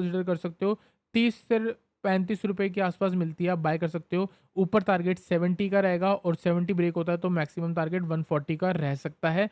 Consider कर सकते हो 30 से 35 रुपए के आसपास मिलती है, आप बाय कर सकते हो। ऊपर टारगेट 70 का रहेगा और 70 ब्रेक होता है तो मैक्सिमम टारगेट 140 का रह सकता है।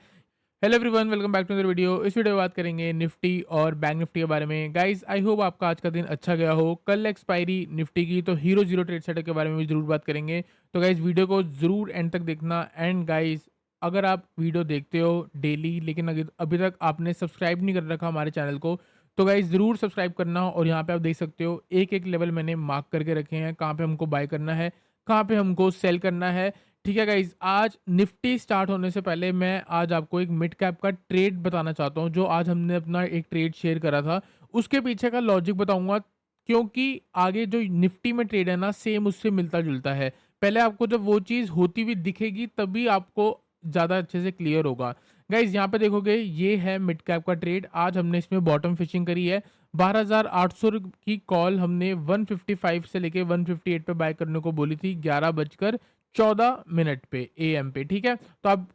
Hello everyone, welcome back to other video. इस वीडियो में बात करेंगे निफ्टी और बैंक निफ्टी के बारे में। गाइस, आई होप आपका आज का दिन अच्छा गया हो। कल एक्सपायरी निफ्टी की, तो हीरो जीरो ट्रेड सेटअप के बारे में भी जरूर बात करेंगे। तो गाइस, वीडियो को जरूर एंड तक देखना। एंड गाइस, अगर आप वीडियो देखते हो डेली लेकिन अगर अभी तक आपने सब्सक्राइब नहीं कर रखा हमारे चैनल को, तो गाइस ज़रूर सब्सक्राइब करना। और यहाँ पे आप देख सकते हो एक एक लेवल मैंने मार्क करके रखे हैं, कहाँ पे हमको बाय करना है, कहाँ पे हमको सेल करना है। ठीक है गाइज, आज निफ्टी स्टार्ट होने से पहले मैं आज आपको एक मिड कैप का ट्रेड बताना चाहता हूँ। जो आज हमने अपना एक ट्रेड शेयर करा था, उसके पीछे का लॉजिक बताऊंगा, क्योंकि आगे जो निफ्टी में ट्रेड है ना, सेम उससे मिलता जुलता है। पहले आपको जब वो चीज़ होती हुई दिखेगी तभी आपको ज़्यादा अच्छे से क्लियर होगा। गाइज, यहाँ पे देखोगे ये है मिड कैप का ट्रेड। आज हमने इसमें बॉटम फिशिंग करी है। 12,800 की कॉल हमने 155 से लेके 158 पे बाय करने को बोली थी, 11:14 पे एएम पे। ठीक है, तो आप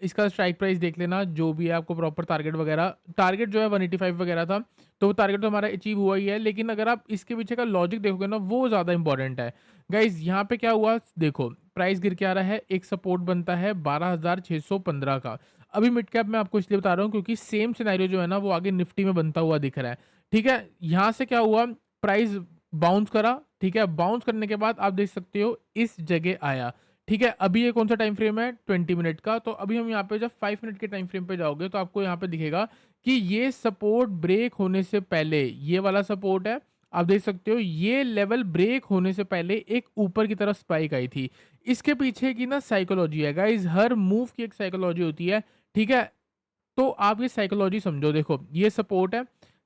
इसका स्ट्राइक प्राइस देख लेना, जो भी है आपको प्रॉपर टारगेट वगैरह। टारगेट जो है 185 वगैरह था, तो वो टारगेट तो हमारा अचीव हुआ ही है। लेकिन अगर आप इसके पीछे का लॉजिक देखोगे ना, वो ज़्यादा इंपॉर्टेंट है। गाइज, यहाँ पे क्या हुआ देखो, प्राइस गिर के आ रहा है, एक सपोर्ट बनता है 12,615 का। अभी मिड कैप में आपको इसलिए बता रहा हूँ क्योंकि सेम सिनेरियो जो है ना, वो आगे निफ्टी में बनता हुआ दिख रहा है। ठीक है, यहाँ से क्या हुआ, प्राइस बाउंस करा। ठीक है, बाउंस करने के बाद आप देख सकते हो इस जगह आया। ठीक है, अभी ये कौन सा टाइम फ्रेम है, 20 मिनट का। तो अभी हम यहाँ पे जब 5 मिनट के टाइम फ्रेम पे जाओगे तो आपको यहाँ पे दिखेगा कि ये सपोर्ट ब्रेक होने से पहले, ये वाला सपोर्ट है, आप देख सकते हो ये लेवल ब्रेक होने से पहले एक ऊपर की तरफ स्पाइक आई थी। इसके पीछे की ना साइकोलॉजी है गाइज, हर मूव की एक साइकोलॉजी होती है। ठीक है, तो आप ये साइकोलॉजी समझो। देखो, ये सपोर्ट है,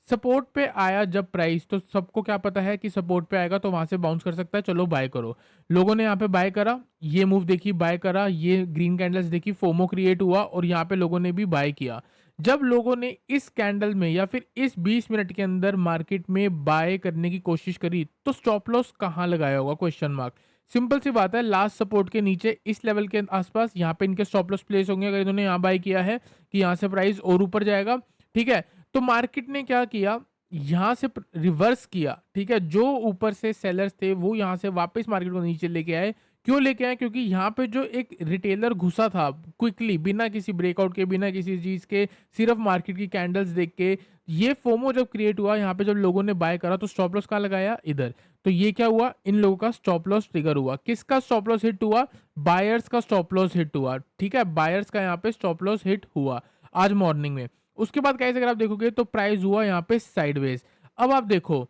सपोर्ट पे आया जब प्राइस, तो सबको क्या पता है कि सपोर्ट पे आएगा तो वहां से बाउंस कर सकता है, चलो बाय करो। लोगों ने यहाँ पे बाय करा, ये मूव देखी, बाय करा, ये ग्रीन कैंडल्स देखी, फोमो क्रिएट हुआ और यहाँ पे लोगों ने भी बाय किया। जब लोगों ने इस कैंडल में या फिर इस 20 मिनट के अंदर मार्केट में बाय करने की कोशिश करी, तो स्टॉप लॉस कहाँ लगाया होगा, क्वेश्चन मार्क। सिंपल सी बात है, लास्ट सपोर्ट के नीचे इस लेवल के आसपास यहाँ पे इनके स्टॉप लॉस प्लेस होंगे। अगर इन्होंने यहाँ बाय किया है कि यहाँ से प्राइस और ऊपर जाएगा। ठीक है, तो मार्केट ने क्या किया, यहाँ से रिवर्स किया। ठीक है, जो ऊपर से सेलर्स थे वो यहाँ से वापस मार्केट को नीचे लेके आए। क्यों लेके आए, क्योंकि यहाँ पे जो एक रिटेलर घुसा था क्विकली, बिना किसी ब्रेकआउट के, बिना किसी चीज के, सिर्फ मार्केट की कैंडल्स देख के, ये फोमो जब क्रिएट हुआ, यहाँ पे जब लोगों ने बाय करा तो स्टॉप लॉस कहाँ लगाया, इधर। तो ये क्या हुआ, इन लोगों का स्टॉप लॉस ट्रिगर हुआ। किसका स्टॉप लॉस हिट हुआ, बायर्स का स्टॉप लॉस हिट हुआ। ठीक है, बायर्स का यहाँ पे स्टॉप लॉस हिट हुआ आज मॉर्निंग में। उसके बाद गाइस, अगर आप देखोगे तो प्राइस हुआ यहाँ पे साइडवेज। अब आप देखो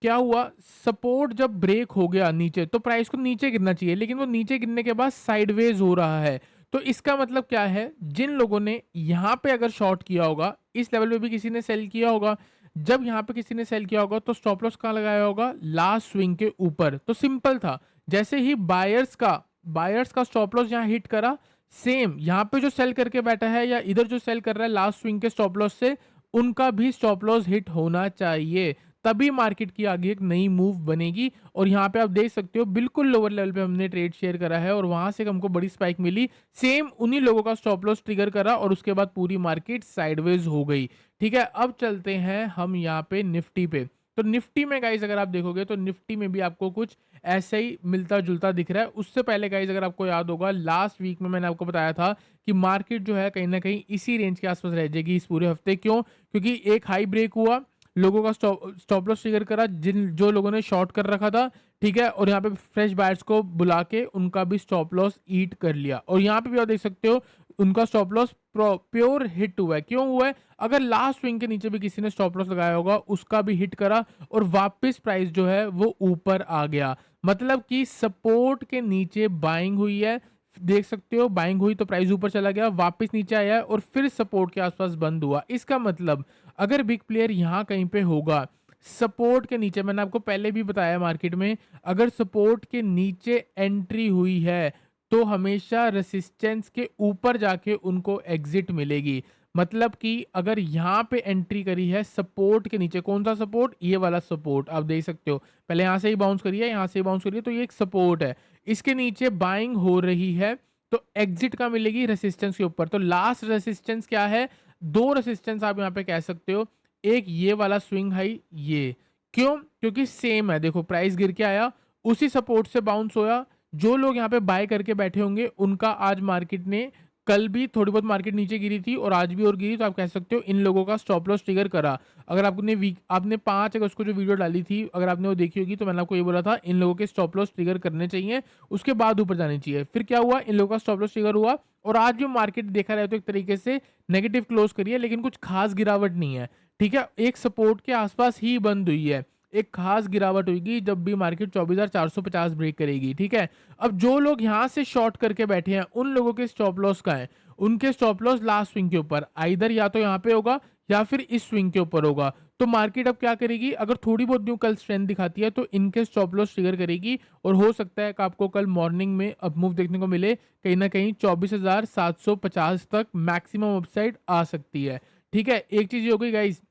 क्या हुआ, सपोर्ट जब ब्रेक हो गया नीचे, तो प्राइस को नीचे गिरना चाहिए, लेकिन वो नीचे गिरने के बाद साइडवेज हो रहा है। तो इसका मतलब क्या है, जिन लोगों ने यहाँ पे अगर शॉर्ट किया होगा, इस लेवल पे भी किसी ने सेल किया होगा, जब यहाँ पे किसी ने सेल किया होगा तो स्टॉप लॉस कहाँ लगाया होगा, लास्ट स्विंग के ऊपर। तो सिंपल था, जैसे ही बायर्स का स्टॉप लॉस यहाँ हिट करा, सेम यहाँ पे जो सेल करके बैठा है या इधर जो सेल कर रहा है लास्ट स्विंग के स्टॉप लॉस से, उनका भी स्टॉप लॉस हिट होना चाहिए, तभी मार्केट की आगे एक नई मूव बनेगी। और यहाँ पे आप देख सकते हो बिल्कुल लोअर लेवल पे हमने ट्रेड शेयर करा है और वहां से हमको बड़ी स्पाइक मिली, सेम उन्हीं लोगों का स्टॉप लॉस ट्रिगर करा और उसके बाद पूरी मार्केट साइडवेज हो गई। ठीक है, अब चलते हैं हम यहाँ पे निफ्टी पे। तो निफ्टी में गाइज अगर आप देखोगे तो निफ्टी में भी आपको कुछ ऐसा ही मिलता जुलता दिख रहा है। उससे पहले गाइज अगर आपको याद होगा, लास्ट वीक में मैंने आपको बताया था कि मार्केट जो है कहीं ना कहीं इसी रेंज के आसपास रह जाएगी इस पूरे हफ्ते। क्यों, क्योंकि एक हाई ब्रेक हुआ, लोगों का स्टॉप लॉस ट्रिगर करा, जिन जो लोगों ने शॉर्ट कर रखा था। ठीक है, और यहाँ पे फ्रेश बायर्स को बुला के उनका भी स्टॉप लॉस ईट कर लिया। और यहाँ पे भी आप देख सकते हो उनका स्टॉप लॉस प्योर हिट हुआ है। क्यों हुआ है, अगर लास्ट स्विंग के नीचे भी किसी ने स्टॉप लॉस लगाया होगा, उसका भी हिट करा और वापस प्राइस जो है वो ऊपर आ गया। मतलब कि सपोर्ट के नीचे बाइंग हुई है, देख सकते हो, बाइंग हुई तो प्राइस ऊपर चला गया, वापस नीचे आया और फिर सपोर्ट के आसपास बंद हुआ। इसका मतलब अगर बिग प्लेयर यहाँ कहीं पे होगा सपोर्ट के नीचे, मैंने आपको पहले भी बताया मार्केट में, अगर सपोर्ट के नीचे एंट्री हुई है तो हमेशा रेसिस्टेंस के ऊपर जाके उनको एग्जिट मिलेगी। मतलब कि अगर यहाँ पे एंट्री करी है सपोर्ट के नीचे, कौन सा सपोर्ट, ये वाला सपोर्ट आप देख सकते हो, पहले यहाँ से ही बाउंस करी है, यहाँ से ही बाउंस करी है, तो ये एक सपोर्ट है, इसके नीचे बाइंग हो रही है, तो एग्जिट का मिलेगी रेसिस्टेंस के ऊपर। तो लास्ट रेसिस्टेंस क्या है, दो रेसिस्टेंस आप यहाँ पे कह सकते हो, एक ये वाला स्विंग हाई, ये क्यों? क्योंकि सेम है, देखो प्राइस गिर के आया, उसी सपोर्ट से बाउंस होया। जो लोग यहाँ पे बाय करके बैठे होंगे उनका आज मार्केट ने, कल भी थोड़ी बहुत मार्केट नीचे गिरी थी और आज भी और गिरी, तो आप कह सकते हो इन लोगों का स्टॉप लॉस ट्रिगर करा। अगर आपने 5 अगस्त को जो वीडियो डाली थी, अगर आपने वो देखी होगी, तो मैंने आपको ये बोला था इन लोगों के स्टॉप लॉस ट्रिगर करने चाहिए, उसके बाद ऊपर जानी चाहिए। फिर क्या हुआ, इन लोगों का स्टॉप लॉस ट्रिगर हुआ और आज जो मार्केट देखा जाए तो एक तरीके से नेगेटिव क्लोज करी है, लेकिन कुछ खास गिरावट नहीं है। ठीक है, एक सपोर्ट के आसपास ही बंद हुई है। एक खास गिरावट होगी जब भी मार्केट 24,450 ब्रेक करेगी। ठीक है, अब जो लोग यहाँ से शॉर्ट करके बैठे हैं उन लोगों के स्टॉप लॉस का है, उनके स्टॉप लॉस लास्ट स्विंग के ऊपर, आइदर या तो यहाँ पे होगा या फिर इस स्विंग के ऊपर होगा। तो मार्केट अब क्या करेगी, अगर थोड़ी बहुत न्यू कल स्ट्रेंथ दिखाती है तो इनके स्टॉप लॉस ट्रिगर करेगी और हो सकता है कि आपको कल मॉर्निंग में अप मूव देखने को मिले, कहीं ना कहीं 24,750 तक मैक्सिमम अपसाइड आ सकती है। ठीक है, एक चीज ये हो गई गाइस,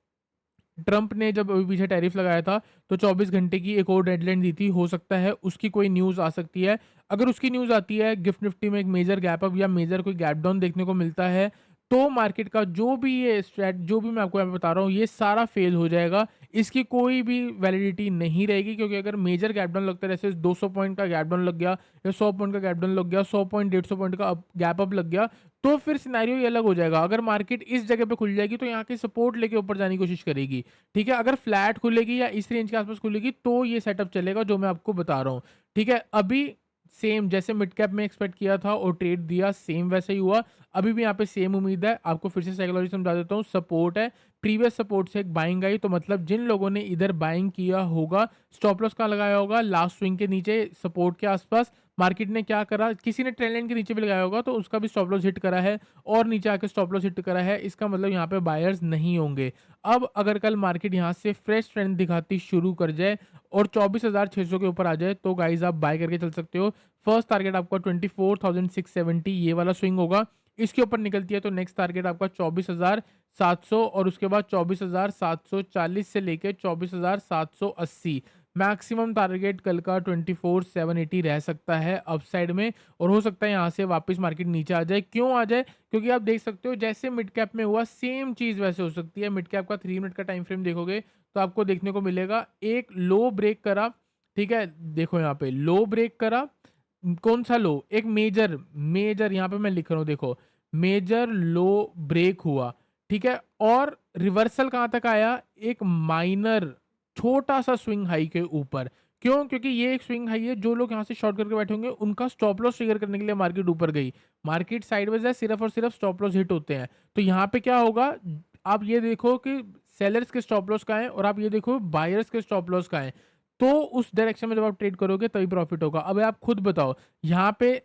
ट्रंप ने जब अभी पीछे टैरिफ लगाया था तो 24 घंटे की एक और डेडलाइन दी थी, हो सकता है उसकी कोई न्यूज़ आ सकती है। अगर उसकी न्यूज़ आती है, गिफ्ट निफ्टी में एक मेजर गैप अप या मेजर कोई गैप डाउन देखने को मिलता है, तो मार्केट का जो भी ये स्ट्रेट, जो भी मैं आपको यहाँ पे बता रहा हूँ, ये सारा फेल हो जाएगा। इसकी कोई भी वैलिडिटी नहीं रहेगी, क्योंकि अगर मेजर गैप डाउन लगता है, जैसे 200 पॉइंट का गैप डाउन लग गया या 100 पॉइंट का गैप डाउन लग गया, 100 पॉइंट 150 पॉइंट का गैप अप लग गया, तो फिर सिनेरियो ये अलग हो जाएगा। अगर मार्केट इस जगह पे खुल जाएगी तो यहाँ की सपोर्ट लेके ऊपर जाने की कोशिश करेगी। ठीक है, अगर फ्लैट खुलेगी या इस रेंज के आसपास खुलेगी तो ये सेटअप चलेगा जो मैं आपको बता रहा हूँ। ठीक है, अभी सेम जैसे मिड कैप में एक्सपेक्ट किया था और ट्रेड दिया, सेम वैसे ही हुआ। अभी भी यहाँ पे सेम उम्मीद है। आपको फिर से साइकोलॉजी समझा देता हूँ, सपोर्ट है, प्रीवियस सपोर्ट से एक बाइंग आई, तो मतलब जिन लोगों ने इधर बाइंग किया होगा, स्टॉप लॉस कहाँ लगाया होगा, लास्ट स्विंग के नीचे सपोर्ट के आसपास। मार्केट ने क्या करा, किसी ने ट्रेंड लाइन के नीचे भी लगाया होगा तो उसका भी स्टॉप लॉस हिट करा है और नीचे आके स्टॉप लॉस हिट करा है, इसका मतलब यहाँ पे बायर्स नहीं होंगे। अब अगर कल मार्केट यहाँ से फ्रेश ट्रेंड दिखाती शुरू कर जाए और 24,600 के ऊपर आ जाए तो गाइज आप बाय करके चल सकते हो। फर्स्ट टारगेट आपका 24,670 ये वाला स्विंग होगा, इसके ऊपर निकलती है तो नेक्स्ट टारगेट आपका 24,700 और उसके बाद 24,740 से लेके 24,780। मैक्सिमम टारगेट कल का 24,780 रह सकता है अपसाइड में, और हो सकता है यहाँ से वापस मार्केट नीचे आ जाए। क्यों आ जाए, क्योंकि आप देख सकते हो जैसे मिड कैप में हुआ सेम चीज वैसे हो सकती है। मिड कैप का 3 मिनट का टाइम फ्रेम देखोगे तो आपको देखने को मिलेगा, एक लो ब्रेक करा। ठीक है, देखो यहाँ पे लो ब्रेक करा, कौन सा लो, एक मेजर मेजर यहाँ पे मैं लिख रहा हूँ, देखो मेजर लो ब्रेक हुआ। ठीक है, और रिवर्सल कहाँ तक आया, एक माइनर छोटा सा स्विंग हाई के ऊपर। क्यों, क्योंकि ये एक स्विंग हाई है, जो लोग यहाँ से शॉर्ट करके बैठे होंगे उनका स्टॉप लॉस ट्रिगर करने के लिए मार्केट ऊपर गई। मार्केट साइडवेज है, सिर्फ और सिर्फ स्टॉप लॉस हिट होते हैं। तो यहाँ पे क्या होगा, आप ये देखो कि सेलर्स के स्टॉप लॉस का है और आप ये देखो बायर्स के स्टॉप लॉस का है, तो उस डायरेक्शन में जब आप ट्रेड करोगे तभी प्रॉफिट होगा। अब आप खुद बताओ, यहाँ पे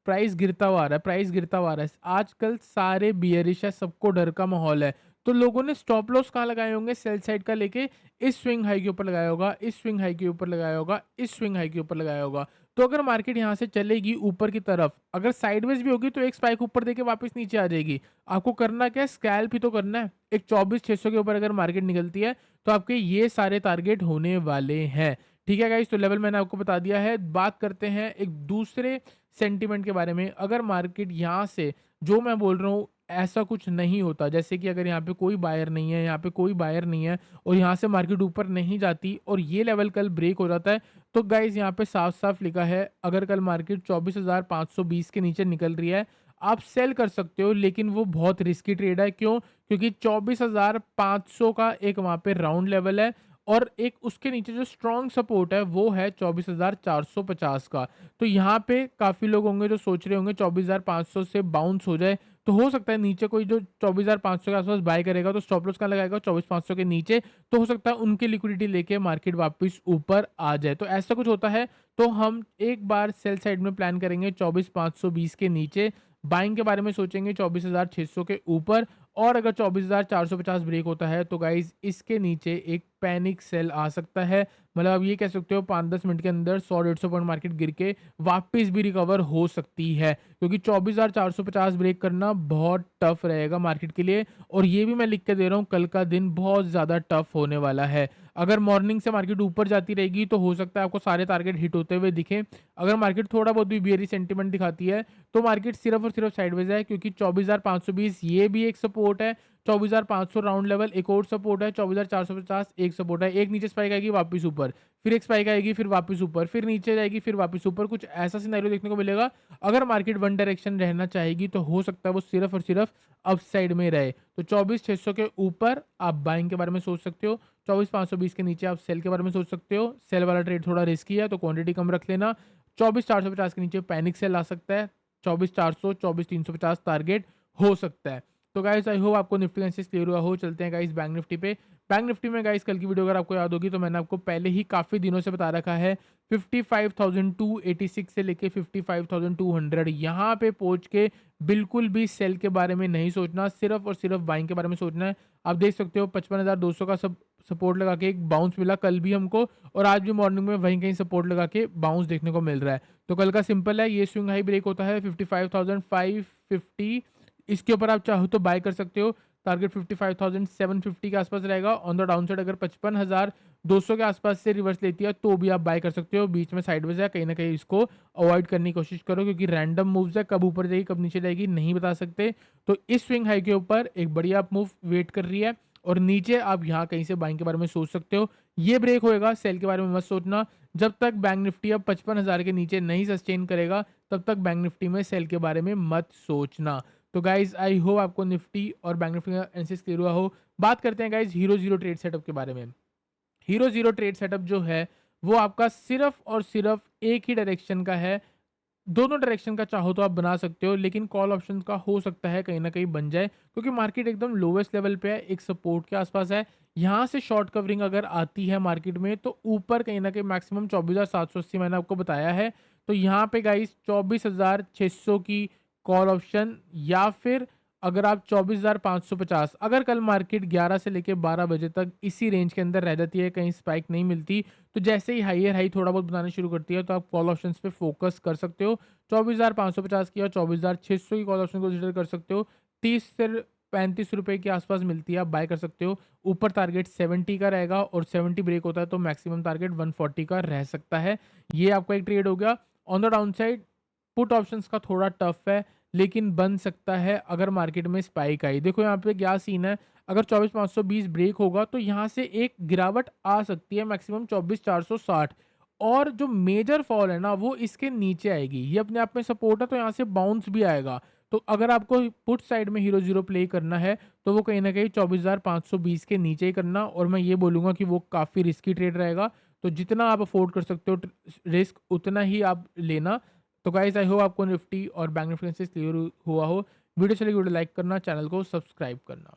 प्राइस गिरता हुआ आ रहा है, प्राइस गिरता हुआ आ रहा है, आजकल सारे बियरिश है, सबको डर का माहौल है, तो लोगों ने स्टॉप लॉस कहाँ लगाए होंगे, सेल साइड का लेके इस स्विंग हाई के ऊपर लगाया होगा, इस स्विंग हाई के ऊपर लगाया होगा, इस स्विंग हाई के ऊपर लगाया होगा। तो अगर मार्केट यहाँ से चलेगी ऊपर की तरफ, अगर साइडवेज भी होगी तो एक स्पाइक ऊपर देके वापस नीचे आ जाएगी। आपको करना क्या है, स्कैल्प ही तो करना है। एक 24,600 के ऊपर अगर मार्केट निकलती है तो आपके ये सारे टारगेट होने वाले हैं। ठीक है गाइस, तो लेवल मैंने आपको बता दिया है। बात करते हैं एक दूसरे सेंटीमेंट के बारे में। अगर मार्केट यहाँ से, जो मैं बोल रहा हूँ ऐसा कुछ नहीं होता, जैसे कि अगर यहाँ पे कोई बायर नहीं है, यहाँ पे कोई बायर नहीं है और यहाँ से मार्केट ऊपर नहीं जाती और ये लेवल कल ब्रेक हो जाता है, तो गाइज यहाँ पे साफ साफ लिखा है, अगर कल मार्केट 24,520 के नीचे निकल रही है, आप सेल कर सकते हो, लेकिन वो बहुत रिस्की ट्रेड है। क्यों, क्योंकि 24,500 का एक वहाँ पे राउंड लेवल है और एक उसके नीचे जो स्ट्रॉन्ग सपोर्ट है वो है 24,450 का। तो यहाँ पे काफ़ी लोग होंगे जो सोच रहे होंगे 24,500 से बाउंस हो जाए, तो हो सकता है नीचे कोई जो 24,500 के आसपास बाय करेगा तो स्टॉप लॉस कहाँ लगाएगा, 24,500 के नीचे, तो हो सकता है उनकी लिक्विडिटी लेके मार्केट वापस ऊपर आ जाए। तो ऐसा कुछ होता है तो हम एक बार सेल साइड में प्लान करेंगे 24,520 के नीचे, बाइंग के बारे में सोचेंगे 24,600 के ऊपर, और अगर 24,450 ब्रेक होता है तो गाइज इसके नीचे एक पैनिक सेल आ सकता है। मतलब आप ये कह सकते हो 5-10 मिनट के अंदर 100-150 पॉइंट मार्केट गिर के वापस भी रिकवर हो सकती है, क्योंकि 24,450 ब्रेक करना बहुत टफ रहेगा मार्केट के लिए। और ये भी मैं लिख के दे रहा हूँ, कल का दिन बहुत ज़्यादा टफ होने वाला है। अगर मॉर्निंग से मार्केट ऊपर जाती रहेगी तो हो सकता है आपको सारे टारगेट हिट होते हुए दिखे। अगर मार्केट थोड़ा बहुत भी बियरी सेंटीमेंट दिखाती है तो मार्केट सिर्फ और सिर्फ साइडवेज है, क्योंकि 24,520 ये भी एक सपोर्ट है, 24,500 राउंड लेवल एक और सपोर्ट है, 24,450 एक सपोर्ट है, एक नीचे स्पाइक आएगी वापस ऊपर, फिर एक स्पाइक आएगी फिर वापस ऊपर, फिर नीचे जाएगी फिर वापस ऊपर, कुछ ऐसा सिनेरियो देखने को मिलेगा। अगर मार्केट वन डायरेक्शन रहना चाहेगी तो हो सकता है वो सिर्फ और सिर्फ अप साइड में रहे। तो 24,600 के ऊपर आप बाइंग के बारे में सोच सकते हो, 24,520 के नीचे आप सेल के बारे में सोच सकते हो। सेल वाला ट्रेड थोड़ा रिस्की है तो क्वांटिटी कम रख लेना। 24,450 के नीचे पैनिक सेल आ सकता है, 24,400 24,350 टारगेट हो सकता है। तो गाइस आई होप आपको निफ्टी एनालिसिस क्लियर हुआ हो। चलते हैं गाइस बैंक निफ्टी पे। बैंक निफ्टी में गाइस कल की वीडियो अगर आपको याद होगी तो मैंने आपको पहले ही काफ़ी दिनों से बता रखा है 55,286 से लेके 55,200 यहाँ पे पहुंच के बिल्कुल भी सेल के बारे में नहीं सोचना, सिर्फ और सिर्फ बाइंग के बारे में सोचना है। आप देख सकते हो 55,200 का सपोर्ट लगा के एक बाउंस मिला कल भी हमको, और आज भी मॉर्निंग में वहीं कहीं सपोर्ट लगा के बाउंस देखने को मिल रहा है। तो कल का सिंपल है, ये स्विंग हाई ब्रेक होता है 55,550, इसके ऊपर आप चाहो तो बाय कर सकते हो। टारगेट 55,750 के आसपास रहेगा। ऑन द डाउन साइड अगर 55,200 के आसपास से रिवर्स लेती है तो भी आप बाय कर सकते हो। बीच में साइडवेज है, कहीं ना कहीं इसको अवॉइड करने की कोशिश करो क्योंकि रैंडम मूव्स है, कब ऊपर जाएगी कब नीचे जाएगी नहीं बता सकते। तो इस स्विंग हाई के ऊपर एक बढ़िया मूव वेट कर रही है और नीचे आप यहाँ कहीं से बाइंग के बारे में सोच सकते हो। ये ब्रेक होएगा, सेल के बारे में मत सोचना। जब तक बैंक निफ्टी अब 55,000 के नीचे नहीं सस्टेन करेगा तब तक बैंक निफ्टी में सेल के बारे में मत सोचना। तो गाइज आई होप आपको निफ्टी और बैंक निफ्टी का एनालिसिस क्लियर हुआ हो। बात करते हैं guys hero zero trade setup के बारे में। हीरो जीरो ट्रेड सेटअप जो है वो आपका सिर्फ और सिर्फ एक ही डायरेक्शन का है। दोनों डायरेक्शन का चाहो तो आप बना सकते हो, लेकिन कॉल ऑप्शन का हो सकता है कहीं ना कहीं बन जाए क्योंकि मार्केट एकदम लोवेस्ट लेवल पे है, एक सपोर्ट के आसपास है। यहाँ से शॉर्ट कवरिंग अगर आती है मार्केट में तो ऊपर कहीं ना कहीं मैक्सिमम 24,780 मैंने आपको बताया है। तो यहाँ पे गाइस 24,600 की कॉल ऑप्शन, या फिर अगर आप 24,550, अगर कल मार्केट 11 से लेके 12 बजे तक इसी रेंज के अंदर रह जाती है, कहीं स्पाइक नहीं मिलती, तो जैसे ही हाइयर हाई थोड़ा बहुत बनाना शुरू करती है तो आप कॉल ऑप्शंस पे फोकस कर सकते हो। 24,550 की और 24,600 की कॉल ऑप्शन को कंसीडर कर सकते हो। 30 से 35 रुपए के आसपास मिलती है, आप बाय कर सकते हो। ऊपर टारगेट 70 का रहेगा और 70 ब्रेक होता है तो मैक्सिमम टारगेट 140 का रह सकता है। ये आपका एक ट्रेड हो गया। On the down side put options का थोड़ा टफ है लेकिन बन सकता है अगर मार्केट में स्पाइक आई। देखो यहाँ पे क्या सीन है, अगर 24,520 ब्रेक होगा तो यहाँ से एक गिरावट आ सकती है मैक्सिमम 24,460, और जो मेजर फॉल है ना वो इसके नीचे आएगी। ये अपने आप में सपोर्ट है तो यहाँ से बाउंस भी आएगा। तो अगर आपको पुट साइड में हीरो जीरो प्ले करना है तो वो कहीं ना कहीं 24,520 के नीचे ही करना, और मैं ये बोलूँगा कि वो काफ़ी रिस्की ट्रेड रहेगा। तो जितना आप अफोर्ड कर सकते हो रिस्क उतना ही आप लेना। तो गाइस आई होप आपको निफ्टी और बैंक निफ्टी से क्लियर हुआ हो। वीडियो चलेगी वीडियो लाइक करना, चैनल को सब्सक्राइब करना।